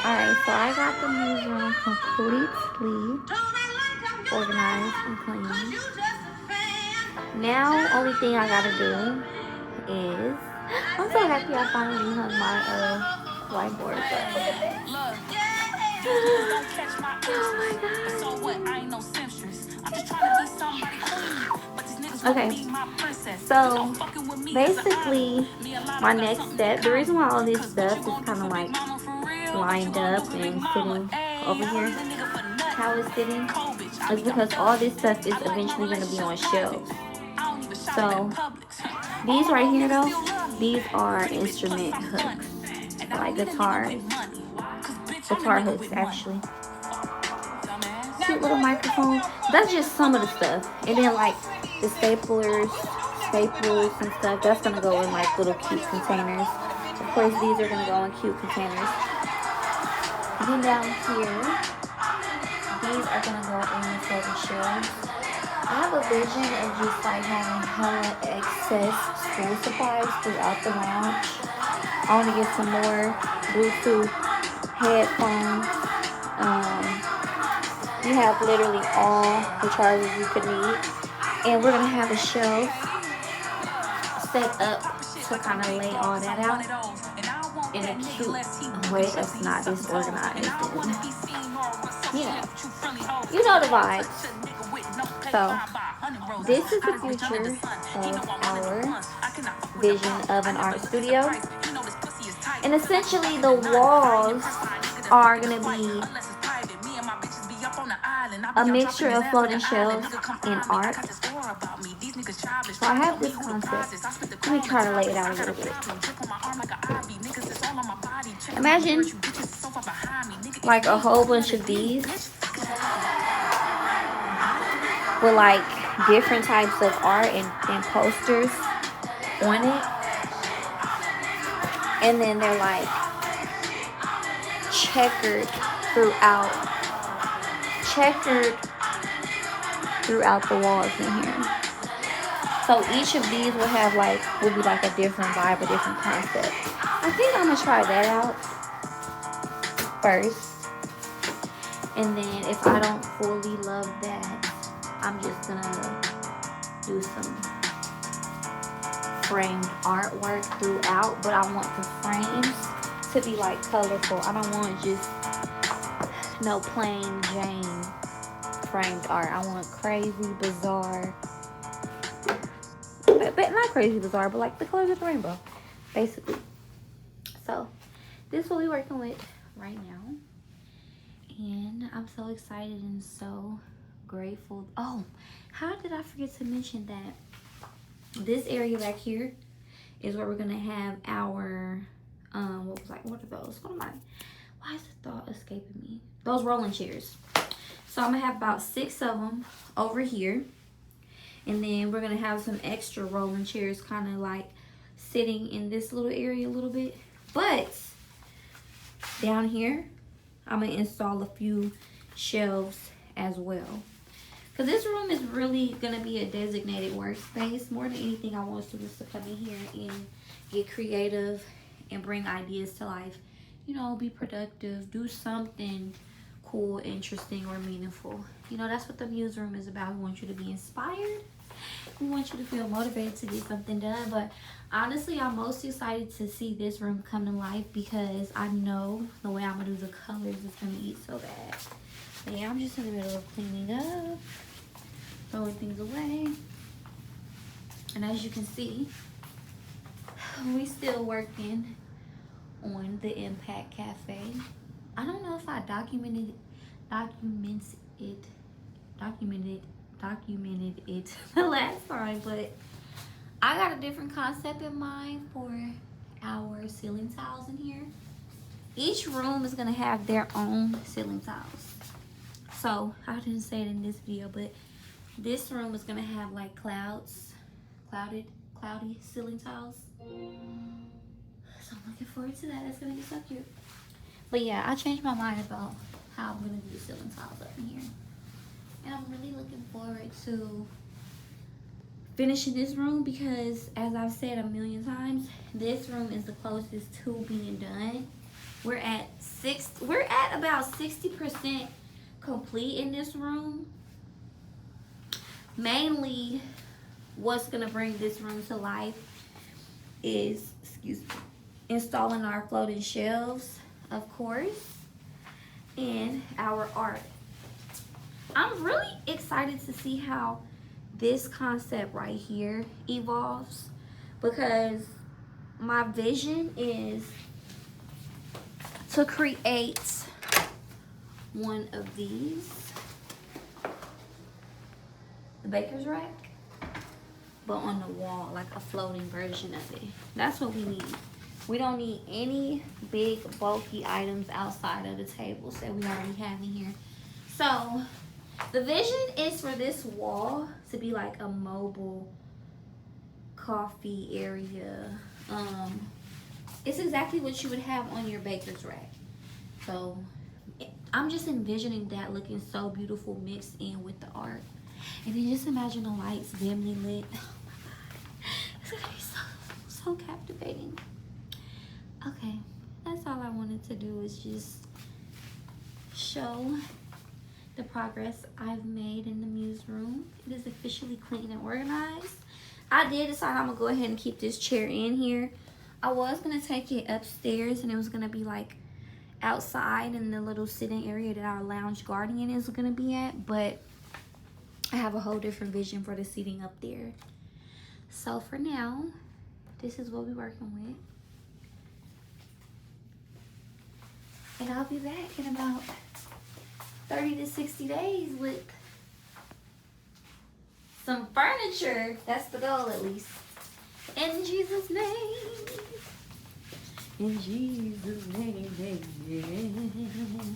Alright, so I got the Muse Room completely organized and clean. Now, only thing I gotta do is, I'm so happy I finally hung my whiteboard up. Look at that. Oh my god. Okay, so basically, my next step, the reason why all this stuff is kind of like lined up and sitting over here, how it's sitting, is because all this stuff is eventually going to be on shelves. So these right here though, these are instrument hooks, like guitar hooks actually. Cute little microphone. That's just some of the stuff. And then like the staples and stuff, that's gonna go in like little cute containers. Of course these are gonna go in cute containers. And then down here, these are gonna go in the floating shelves. I have a vision of just like having hella excess school supplies throughout the lounge. I want to get some more Bluetooth headphones. You have literally all the chargers you could need. And we're going to have a shelf set up to kind of lay all that out in a cute way that's not disorganized. And, you know the vibes. So, this is the future of our vision of an art studio. And essentially the walls are going to be a mixture of floating shelves and art. So I have this concept. Let me try to lay it out a little bit. Imagine like a whole bunch of these with like different types of art and posters on it. And then they're like checkered throughout the walls in here. So each of these will have will be like a different vibe, a different concept. I think I'm gonna try that out first. And then if I don't fully love that, I'm just gonna do some framed artwork throughout. But I want the frames to be like colorful. I don't want just no plain Jane framed art. I want crazy, bizarre, but not crazy, bizarre, but like the colors of the rainbow, basically. So this is what we're working with right now. And I'm so excited and so grateful. Oh, how did I forget to mention that this area back here is where we're gonna have our what are those? Why is the thought escaping me? Those rolling chairs. So I'm gonna have about 6 of them over here. And then we're gonna have some extra rolling chairs kind of like sitting in this little area a little bit. But down here, I'm gonna install a few shelves as well. Because this room is really gonna be a designated workspace. More than anything, I want students to come in here and get creative and bring ideas to life. You know, be productive, do something cool, interesting, or meaningful. You know, that's what the Muse Room is about. We want you to be inspired. We want you to feel motivated to get something done. But honestly, I'm most excited to see this room come to life because I know the way I'm gonna do the colors is gonna eat so bad. But yeah, I'm just in the middle of cleaning up, throwing things away. And as you can see, we still working on the Impact Cafe. I don't know if I documented it the last time, but I got a different concept in mind for our ceiling tiles in here. Each room is gonna have their own ceiling tiles. So I didn't say it in this video, but this room is gonna have like cloudy ceiling tiles. So I'm looking forward to that. That's gonna be so cute. But yeah, I changed my mind about how I'm gonna do ceiling tiles up in here. And I'm really looking forward to finishing this room because, as I've said a million times, this room is the closest to being done. We're at about 60% complete in this room. Mainly what's gonna bring this room to life is, installing our floating shelves, of course, and our art. I'm really excited to see how this concept right here evolves, because my vision is to create one of these, the baker's rack, but on the wall, like a floating version of it. That's what we need. We don't need any big bulky items outside of the tables that we already have in here. So the vision is for this wall to be like a mobile coffee area. It's exactly what you would have on your baker's rack. So I'm just envisioning that looking so beautiful mixed in with the art. And then just imagine the lights dimly lit. Oh my God. It's gonna be so captivating. Okay, that's all I wanted to do, is just show the progress I've made in the Muse Room. It is officially clean and organized. I did decide I'm gonna go ahead and keep this chair in here. I was gonna take it upstairs, and it was gonna be like outside in the little sitting area that our lounge guardian is gonna be at, but I have a whole different vision for the seating up there. So for now, this is what we're working with. And I'll be back in about 30 to 60 days with some furniture. That's the goal, at least. In Jesus' name. In Jesus' name, amen.